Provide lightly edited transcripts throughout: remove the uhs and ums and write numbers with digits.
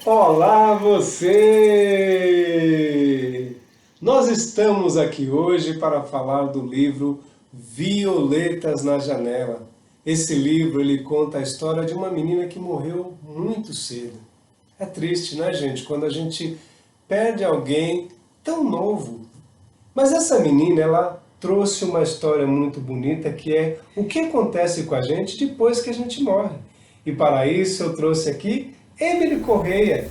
Olá você! Nós estamos aqui hoje para falar do livro Violetas na Janela. Esse livro ele conta a história de uma menina que morreu muito cedo. É triste, né, gente? Quando a gente perde alguém tão novo. Mas essa menina, ela trouxe uma história muito bonita que é o que acontece com a gente depois que a gente morre. E para isso eu trouxe aqui Emily Correia,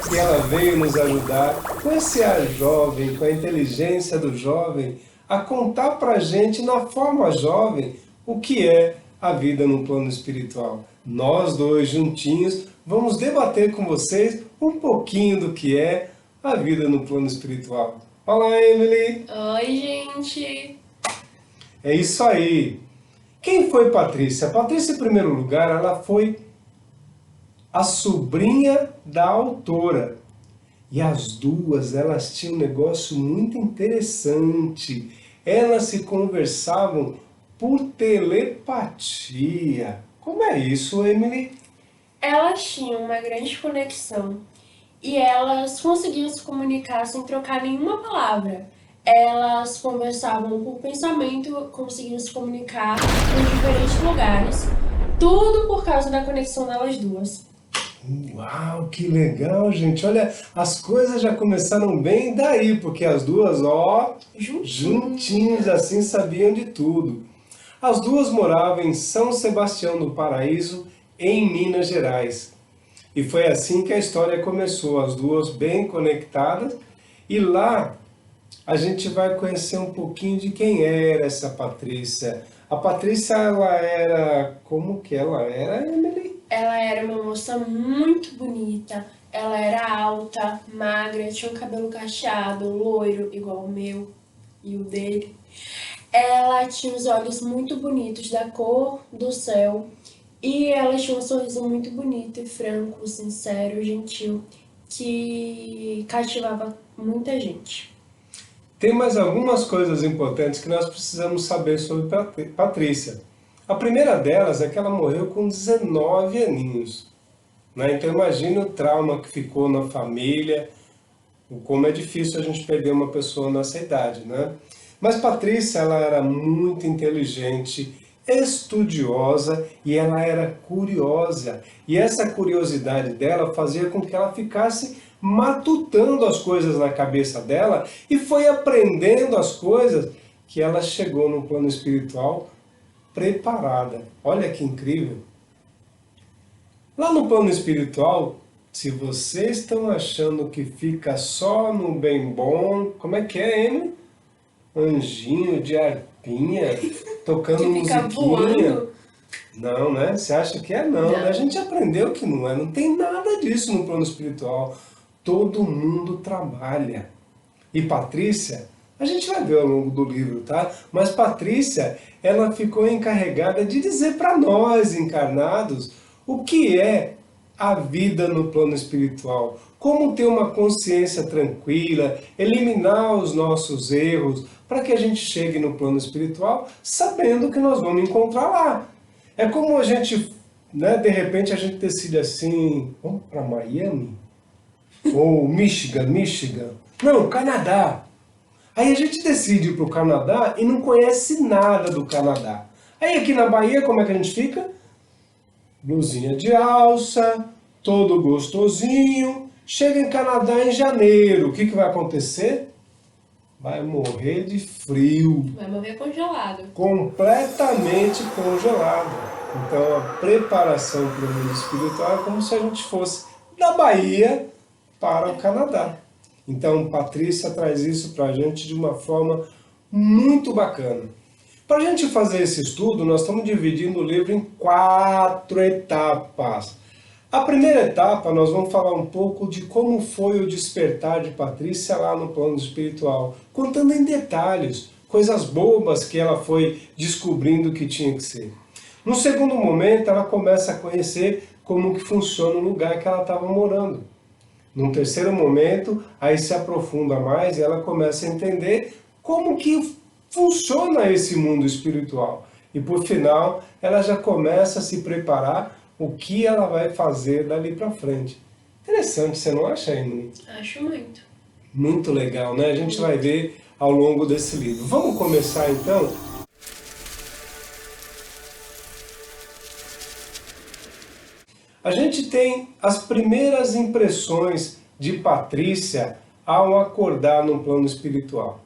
que ela veio nos ajudar com esse ar jovem, com a inteligência do jovem, a contar pra gente na forma jovem o que é a vida no plano espiritual. Nós dois juntinhos vamos debater com vocês um pouquinho do que é a vida no plano espiritual. Olá, Emily! Oi, gente! É isso aí! Quem foi Patrícia? Patrícia, em primeiro lugar, ela foi a sobrinha da autora. E as duas, elas tinham um negócio muito interessante. Elas se conversavam por telepatia. Como é isso, Emily? Elas tinham uma grande conexão e elas conseguiam se comunicar sem trocar nenhuma palavra. Elas conversavam por pensamento, conseguiam se comunicar em diferentes lugares. Tudo por causa da conexão delas duas. Uau, que legal, gente. Olha, as coisas já começaram bem daí, porque as duas, ó, juntinhas assim sabiam de tudo. As duas moravam em São Sebastião do Paraíso, em Minas Gerais. E foi assim que a história começou, as duas bem conectadas. E lá a gente vai conhecer um pouquinho de quem era essa Patrícia. A Patrícia, ela era... Como que ela era, Emily? Ela era uma moça muito bonita. Ela era alta, magra, tinha um cabelo cacheado, loiro, igual o meu e o dele. Ela tinha os olhos muito bonitos, da cor do céu. E ela tinha um sorriso muito bonito e franco, sincero, gentil, que cativava muita gente. Tem mais algumas coisas importantes que nós precisamos saber sobre Patrícia. A primeira delas é que ela morreu com 19 aninhos. Né? Então imagine o trauma que ficou na família, como é difícil a gente perder uma pessoa nessa idade, né? Mas Patrícia, ela era muito inteligente, estudiosa e ela era curiosa. E essa curiosidade dela fazia com que ela ficasse matutando as coisas na cabeça dela e foi aprendendo as coisas que ela chegou no plano espiritual preparada. Olha que incrível! Lá no plano espiritual, se vocês estão achando que fica só no bem bom, como é que é, hein? Anjinho de arpinha, tocando Que fica musiquinha. voando. Não, né? Você acha que é? Não, né? A gente aprendeu que não é. Não tem nada disso no plano espiritual. Todo mundo trabalha. E Patrícia, a gente vai ver ao longo do livro, tá? Mas Patrícia, ela ficou encarregada de dizer para nós, encarnados, o que é a vida no plano espiritual. Como ter uma consciência tranquila, eliminar os nossos erros, para que a gente chegue no plano espiritual sabendo que nós vamos encontrar lá. É como a gente, né, de repente a gente decide assim, vamos para Miami? Ou Michigan. Não, Canadá. Aí a gente decide ir para o Canadá e não conhece nada do Canadá. Aí aqui na Bahia, como é que a gente fica? Blusinha de alça, todo gostosinho. Chega em Canadá em janeiro, o que vai acontecer? Vai morrer de frio. Vai morrer congelado. Completamente congelado. Então a preparação para o mundo espiritual é como se a gente fosse da Bahia para o Canadá. Então Patrícia traz isso para a gente de uma forma muito bacana. Para a gente fazer esse estudo, nós estamos dividindo o livro em 4 etapas. A primeira etapa, nós vamos falar um pouco de como foi o despertar de Patrícia lá no plano espiritual, contando em detalhes, coisas bobas que ela foi descobrindo que tinha que ser. No segundo momento, ela começa a conhecer como que funciona o lugar que ela estava morando. Num terceiro momento, aí se aprofunda mais e ela começa a entender como que funciona esse mundo espiritual. E por final, ela já começa a se preparar o que ela vai fazer dali para frente. Interessante, você não acha, Emily? Acho muito. Muito legal, né? A gente vai ver ao longo desse livro. Vamos começar então? A gente tem as primeiras impressões de Patrícia ao acordar no plano espiritual.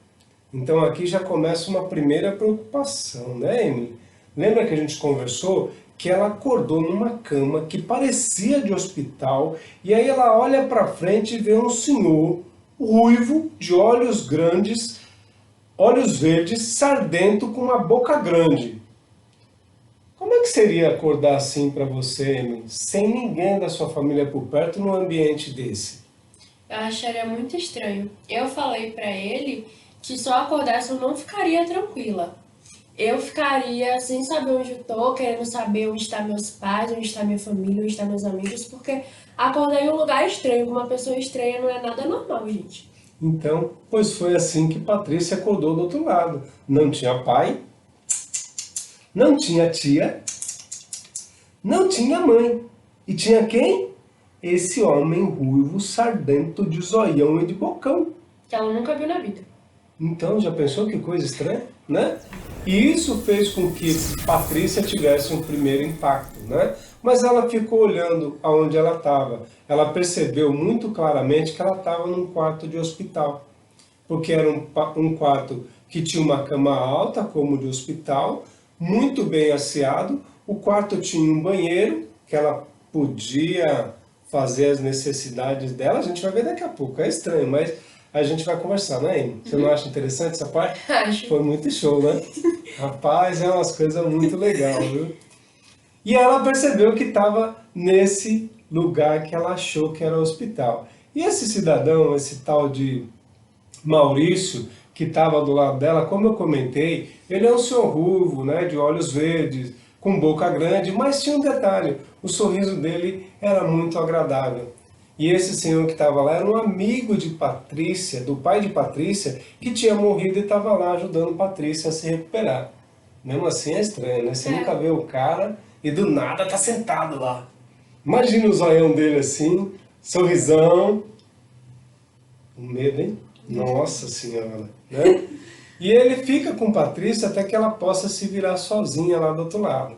Então aqui já começa uma primeira preocupação, né, Emily? Lembra que a gente conversou que ela acordou numa cama que parecia de hospital e aí ela olha para frente e vê um senhor ruivo, de olhos grandes, olhos verdes, sardento, com uma boca grande. Como é que seria acordar assim para você, Emily, sem ninguém da sua família por perto, num ambiente desse? Eu acharia muito estranho. Eu falei pra ele que se eu acordasse eu não ficaria tranquila. Eu ficaria sem saber onde eu tô, querendo saber onde estão meus pais, onde está minha família, onde estão meus amigos, porque acordar em um lugar estranho com uma pessoa estranha não é nada normal, gente. Então, pois foi assim que Patrícia acordou do outro lado. Não tinha pai, não tinha tia, não tinha mãe. E tinha quem? Esse homem ruivo, sardento, de zoião e de bocão. Que ela nunca viu na vida. Então, já pensou que coisa estranha, né? E isso fez com que Patrícia tivesse um primeiro impacto, né? Mas ela ficou olhando aonde ela estava. Ela percebeu muito claramente que ela estava num quarto de hospital. Porque era um quarto que tinha uma cama alta, como de hospital, muito bem asseado. O quarto tinha um banheiro, que ela podia fazer as necessidades dela. A gente vai ver daqui a pouco, é estranho, mas a gente vai conversar, né, Amy? Você não acha interessante essa parte? Acho. Foi muito show, né? Rapaz, é umas coisas muito legais, viu? E ela percebeu que estava nesse lugar que ela achou que era o hospital. E esse cidadão, esse tal de Maurício, que estava do lado dela, como eu comentei, ele é um senhor ruivo, né, de olhos verdes, com boca grande, mas tinha um detalhe, o sorriso dele era muito agradável. E esse senhor que estava lá era um amigo de Patrícia, do pai de Patrícia, que tinha morrido e estava lá ajudando Patrícia a se recuperar. Mesmo assim é estranho, né? Você nunca vê o cara e do nada tá sentado lá. Imagina o zoião dele assim, sorrisão. Um medo, hein? Nossa Senhora, né? E ele fica com Patrícia até que ela possa se virar sozinha lá do outro lado.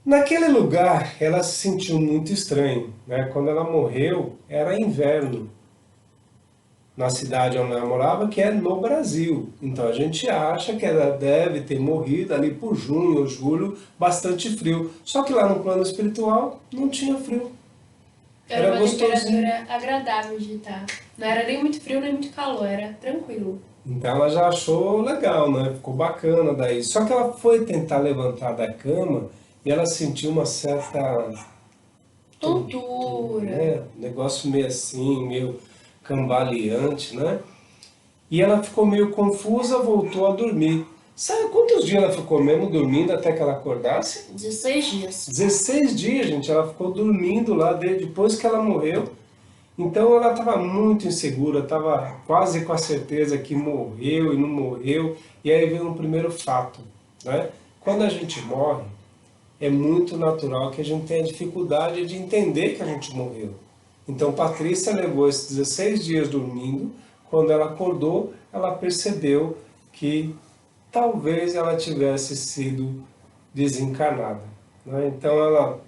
Naquele lugar, ela se sentiu muito estranho, né? Quando ela morreu, era inverno na cidade onde ela morava, que é no Brasil. Então a gente acha que ela deve ter morrido ali por junho ou julho, bastante frio. Só que lá no plano espiritual não tinha frio. Era uma gostosinho. temperatura agradável de estar. Não era nem muito frio, nem muito calor, era tranquilo. Então ela já achou legal, né? Ficou bacana daí. Só que ela foi tentar levantar da cama e ela sentiu uma certa Tontura. né? Um negócio meio assim, meio cambaleante, né? E ela ficou meio confusa, voltou a dormir. Sabe quantos dias ela ficou mesmo dormindo até que ela acordasse? 16 dias. 16 dias, gente. Ela ficou dormindo lá depois que ela morreu. Então ela estava muito insegura, estava quase com a certeza que morreu e não morreu. E aí veio um primeiro fato, né? Quando a gente morre, é muito natural que a gente tenha dificuldade de entender que a gente morreu. Então Patrícia levou esses 16 dias dormindo. Quando ela acordou, ela percebeu que talvez ela tivesse sido desencarnada, né? Então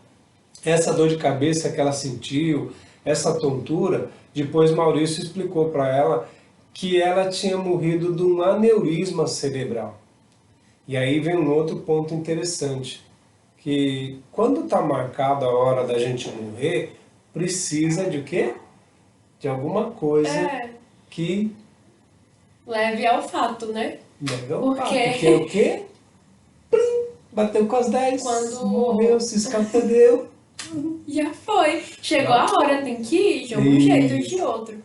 essa dor de cabeça que ela sentiu, essa tontura, depois Maurício explicou para ela que ela tinha morrido de um aneurisma cerebral. E aí vem um outro ponto interessante, que quando está marcada a hora da gente morrer, precisa de quê? De alguma coisa que Leve ao fato, né? leve ao Por fato. quê? Que é o quê? Plim! Bateu com as 10, morreu, se escapedeu. Já foi. Chegou a hora, tem que ir de algum jeito ou de outro.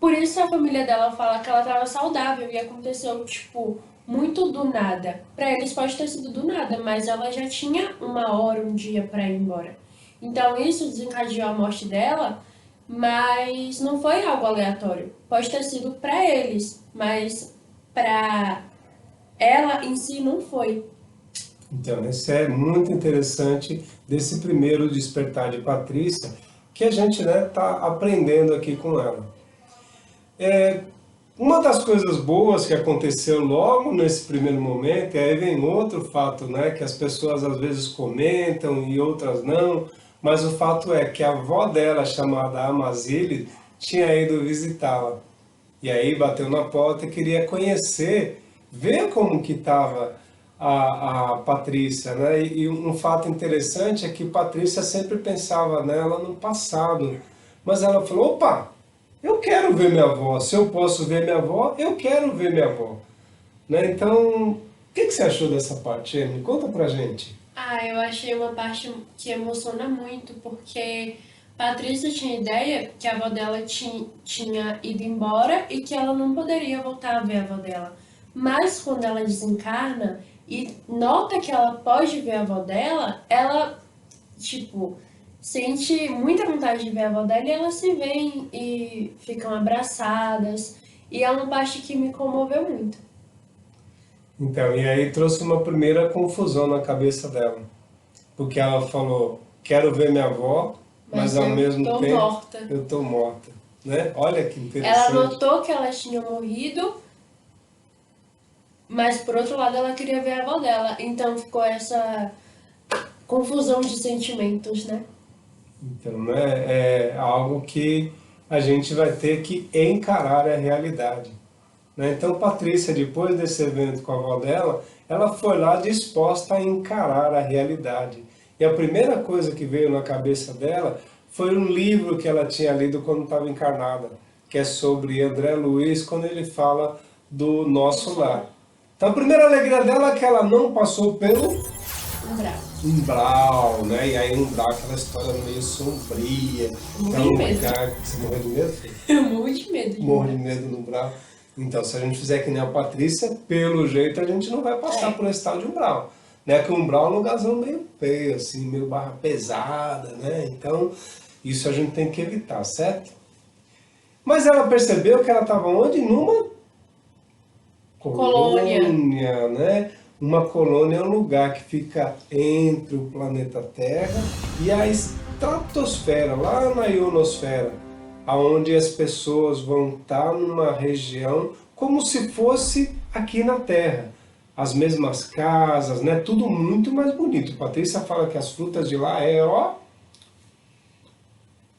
Por isso a família dela fala que ela estava saudável e aconteceu, tipo, muito do nada. Pra eles pode ter sido do nada, mas ela já tinha uma hora, um dia pra ir embora. Então isso desencadeou a morte dela, mas não foi algo aleatório. Pode ter sido pra eles, mas pra ela em si não foi. Então, isso é muito interessante desse primeiro despertar de Patrícia, que a gente tá aprendendo aqui com ela. Uma das coisas boas que aconteceu logo nesse primeiro momento, e aí vem outro fato, que as pessoas às vezes comentam e outras não, mas o fato é que a avó dela, chamada Amazile, tinha ido visitá-la. E aí bateu na porta e queria conhecer, ver como que estava a Patrícia, E um fato interessante é que Patrícia sempre pensava nela no passado, mas ela falou, opa, eu quero ver minha avó, se eu posso ver minha avó, eu quero ver minha avó. Então, o que você achou dessa parte, Emily? Conta pra gente. Ah, eu achei uma parte que emociona muito, porque Patrícia tinha ideia que a avó dela tinha ido embora e que ela não poderia voltar a ver a avó dela. Mas quando ela desencarna e nota que ela pode ver a avó dela, ela, tipo, sente muita vontade de ver a avó dela e elas se veem e ficam abraçadas. E é uma parte que me comoveu muito. Então, e aí trouxe uma primeira confusão na cabeça dela. Porque ela falou, quero ver minha avó, mas Mas ao eu mesmo tô tempo morta. eu tô morta. Olha que Ela interessante. notou que elas tinham morrido, mas por outro lado ela queria ver a avó dela. Então ficou essa confusão de sentimentos, né? Então, é algo que a gente vai ter que encarar a realidade. Então, Patrícia, depois desse evento com a avó dela, ela foi lá disposta a encarar a realidade. E a primeira coisa que veio na cabeça dela foi um livro que ela tinha lido quando estava encarnada, que é sobre André Luiz, quando ele fala do nosso lar. Então, a primeira alegria dela é que ela não passou pelo Bravo. umbral, E aí umbral, aquela história meio sombria. Morro É de um medo. lugar que você morreu de medo, filho? Eu morro de medo de Morro de umbral. medo no umbral. Então, se a gente fizer que nem a Patrícia, pelo jeito a gente não vai passar por esse tal de umbral. Que o umbral é um lugarzão meio feio, assim, meio barra pesada, Então, isso a gente tem que evitar, certo? Mas ela percebeu que ela estava onde? Numa Colônia. colônia, Uma colônia é um lugar que fica entre o planeta Terra e a estratosfera, lá na ionosfera, aonde as pessoas vão estar numa região como se fosse aqui na Terra. As mesmas casas, Tudo muito mais bonito. Patrícia fala que as frutas de lá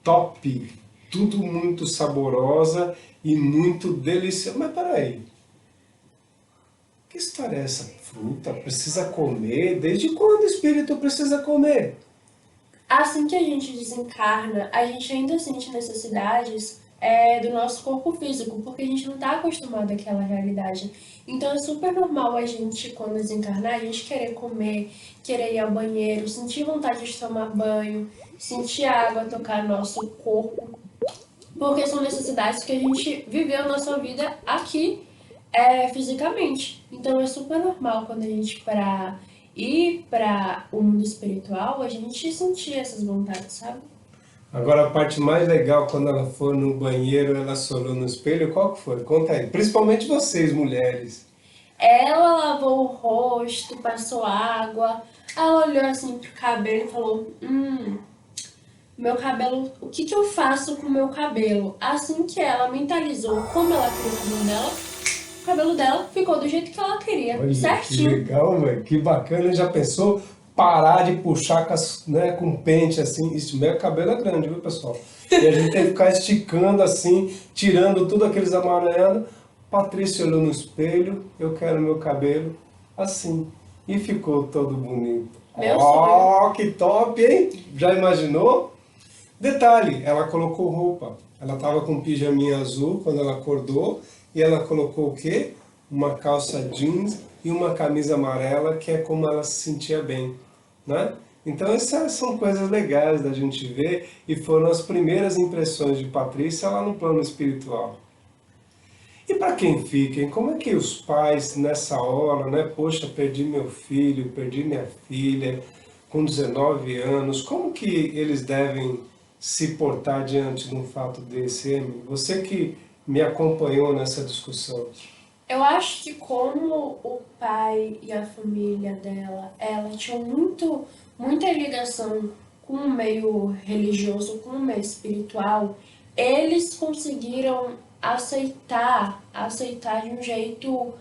top, tudo muito saborosa e muito deliciosa. Mas peraí, que história é essa? Fruta? Precisa comer? Desde quando o espírito precisa comer? Assim que a gente desencarna, a gente ainda sente necessidades do nosso corpo físico, porque a gente não está acostumado àquela realidade. Então é super normal a gente, quando desencarnar, a gente querer comer, querer ir ao banheiro, sentir vontade de tomar banho, sentir a água tocar nosso corpo, porque são necessidades que a gente viveu na sua vida aqui fisicamente. Então é super normal quando a gente para ir para o mundo espiritual, a gente sentir essas vontades, sabe? Agora a parte mais legal, quando ela for no banheiro, ela se olhou no espelho, qual que foi? Conta aí. Principalmente vocês, mulheres. Ela lavou o rosto, passou água, ela olhou assim pro cabelo e falou: meu cabelo, o que eu faço com o meu cabelo? Assim que ela mentalizou como ela queria o cabelo dela ficou do jeito que ela queria, Olha, que certinho. legal, velho. Que bacana. Já pensou parar de puxar com pente assim? Isso, meu cabelo é grande, viu, pessoal? E a gente tem que ficar esticando assim, tirando tudo aqueles amarelos. Patrícia olhou no espelho, eu quero meu cabelo assim. E ficou todo bonito. Meu sonho. Que top, hein? Já imaginou? Detalhe, ela colocou roupa. Ela estava com um pijaminha azul quando ela acordou e ela colocou o quê? Uma calça jeans e uma camisa amarela, que é como ela se sentia bem, Então essas são coisas legais da gente ver e foram as primeiras impressões de Patrícia lá no plano espiritual. E para quem fica, hein? Como é que os pais nessa hora, Poxa, perdi meu filho, perdi minha filha com 19 anos, como que eles devem se portar diante de um fato desse, Emily? Você que me acompanhou nessa discussão. Eu acho que como o pai e a família dela, ela tinha muita ligação com o meio religioso, com o meio espiritual, eles conseguiram aceitar de um jeito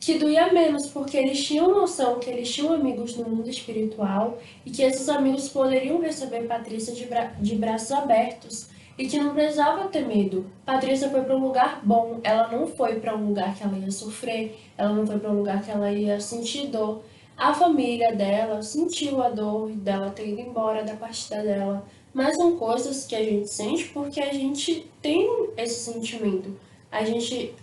que doía menos, porque eles tinham noção que eles tinham amigos no mundo espiritual e que esses amigos poderiam receber Patrícia de braços abertos e que não precisava ter medo. Patrícia foi para um lugar bom, ela não foi para um lugar que ela ia sofrer, ela não foi para um lugar que ela ia sentir dor. A família dela sentiu a dor dela ter ido embora da partida dela, mas são coisas que a gente sente porque a gente tem esse sentimento. A gente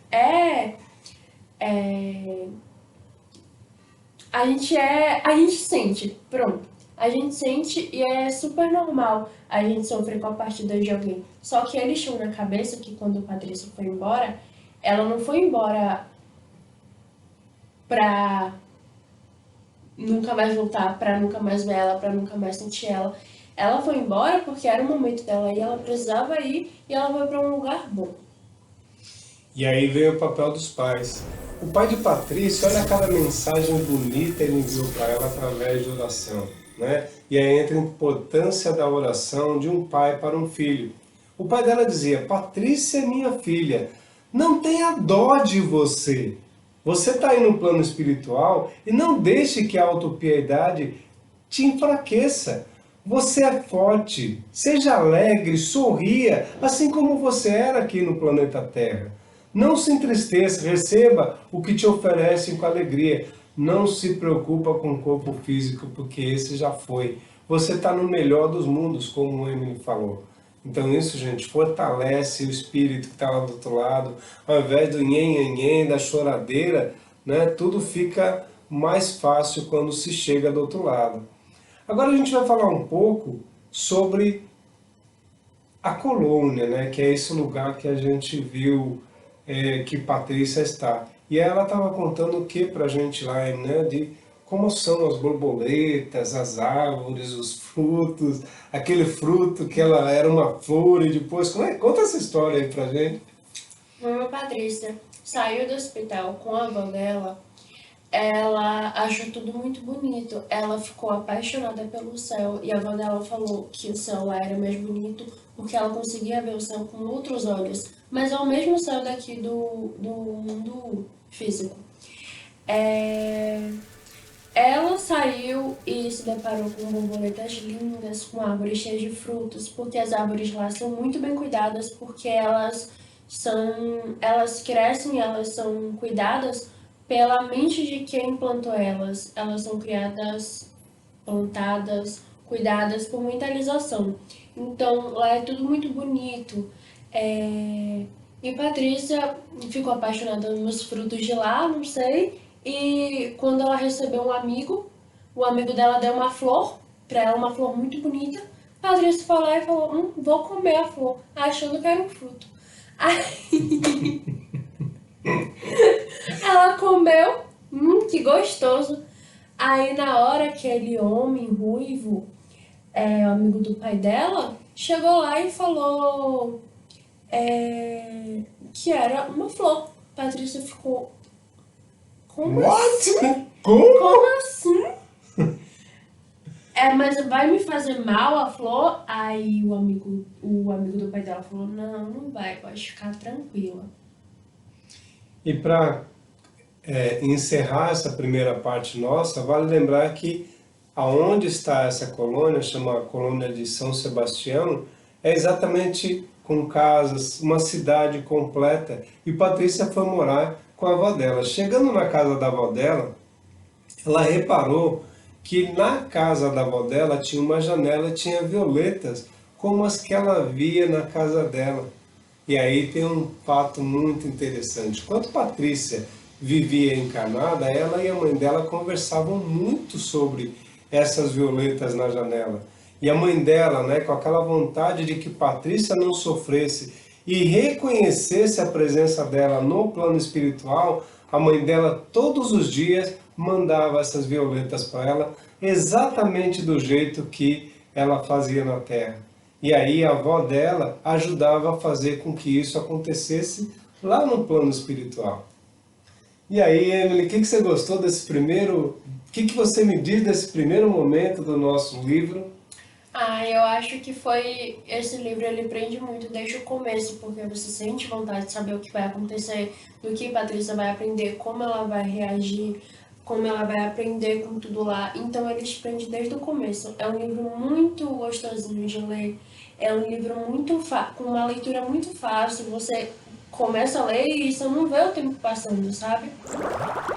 a gente sente, pronto. A gente sente e é super normal a gente sofrer com a partida de alguém. Só que eles tinham na cabeça que quando a Patrícia foi embora, ela não foi embora pra nunca mais voltar, pra nunca mais ver ela, pra nunca mais sentir ela. Ela foi embora porque era o momento dela ir, ela precisava ir e ela foi pra um lugar bom. E aí veio o papel dos pais. O pai de Patrícia, olha aquela mensagem bonita ele enviou para ela através de oração, né? E aí entra a importância da oração de um pai para um filho. O pai dela dizia: Patrícia é minha filha, não tenha dó de você. Você está aí no plano espiritual e não deixe que a autopiedade te enfraqueça. Você é forte, seja alegre, sorria, assim como você era aqui no planeta Terra. Não se entristeça, receba o que te oferecem com alegria. Não se preocupa com o corpo físico, porque esse já foi. Você está no melhor dos mundos, como o Emily falou. Então isso, gente, fortalece o espírito que está lá do outro lado. Ao invés do nhen, da choradeira, né, tudo fica mais fácil quando se chega do outro lado. Agora a gente vai falar um pouco sobre a colônia, né, que é esse lugar que a gente viu que Patrícia está. E ela estava contando o que para a gente lá, né, de como são as borboletas, as árvores, os frutos, aquele fruto que ela era uma flor e depois... Conta essa história aí pra gente. A Patrícia saiu do hospital com a avó dela. Ela achou tudo muito bonito. Ela ficou apaixonada pelo céu e a avó dela falou que o céu lá era mais bonito porque ela conseguia ver o céu com outros olhos, mas é o mesmo céu daqui do mundo físico. Ela saiu e se deparou com borboletas lindas, com árvores cheias de frutos, porque as árvores lá são muito bem cuidadas, porque elas crescem, elas são cuidadas pela mente de quem plantou elas. Elas são criadas, plantadas, cuidadas por mentalização. Então lá é tudo muito bonito. E Patrícia ficou apaixonada nos frutos de lá, não sei. E quando ela recebeu um amigo, o amigo dela deu uma flor pra ela, uma flor muito bonita. Patrícia foi lá e falou: vou comer a flor, achando que era um fruto. Aí ela comeu, que gostoso. Aí na hora que aquele homem ruivo, o amigo do pai dela, chegou lá e falou que era uma flor. Patrícia ficou: como assim? Como assim? Mas vai me fazer mal a flor? Aí o amigo do pai dela falou: não vai, pode ficar tranquila. E para encerrar essa primeira parte nossa, vale lembrar que aonde está essa colônia, chama Colônia de São Sebastião, é exatamente com casas, uma cidade completa, e Patrícia foi morar com a avó dela. Chegando na casa da avó dela, ela reparou que na casa da avó dela tinha uma janela e tinha violetas, como as que ela via na casa dela. E aí tem um fato muito interessante. Quando Patrícia vivia encarnada, ela e a mãe dela conversavam muito sobre essas violetas na janela. E a mãe dela, né, com aquela vontade de que Patrícia não sofresse e reconhecesse a presença dela no plano espiritual, a mãe dela todos os dias mandava essas violetas para ela, exatamente do jeito que ela fazia na Terra. E aí a avó dela ajudava a fazer com que isso acontecesse lá no plano espiritual. E aí, Emily, o que você gostou desse primeiro... O que você me diz desse primeiro momento do nosso livro? Eu acho que foi esse livro, ele prende muito desde o começo, porque você sente vontade de saber o que vai acontecer, do que Patrícia vai aprender, como ela vai reagir, como ela vai aprender com tudo lá. Então ele te prende desde o começo. É um livro muito gostosinho de ler, é um livro com uma leitura muito fácil. Você começa a ler e você não vê o tempo passando, sabe?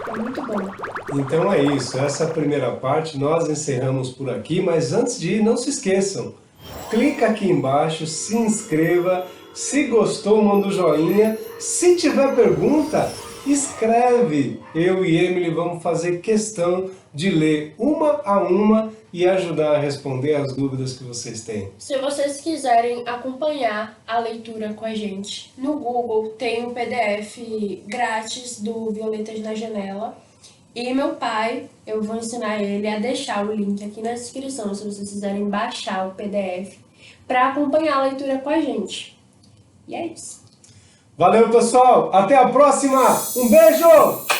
É muito bom. Então é isso, essa primeira parte nós encerramos por aqui, mas antes de ir, não se esqueçam, clica aqui embaixo, se inscreva, se gostou, manda um joinha, se tiver pergunta, escreve. Eu e Emily vamos fazer questão de ler uma a uma e ajudar a responder as dúvidas que vocês têm. Se vocês quiserem acompanhar a leitura com a gente, no Google tem um PDF grátis do Violetas na Janela. E meu pai, eu vou ensinar ele a deixar o link aqui na descrição, se vocês quiserem baixar o PDF, para acompanhar a leitura com a gente. E é isso. Valeu, pessoal! Até a próxima! Um beijo!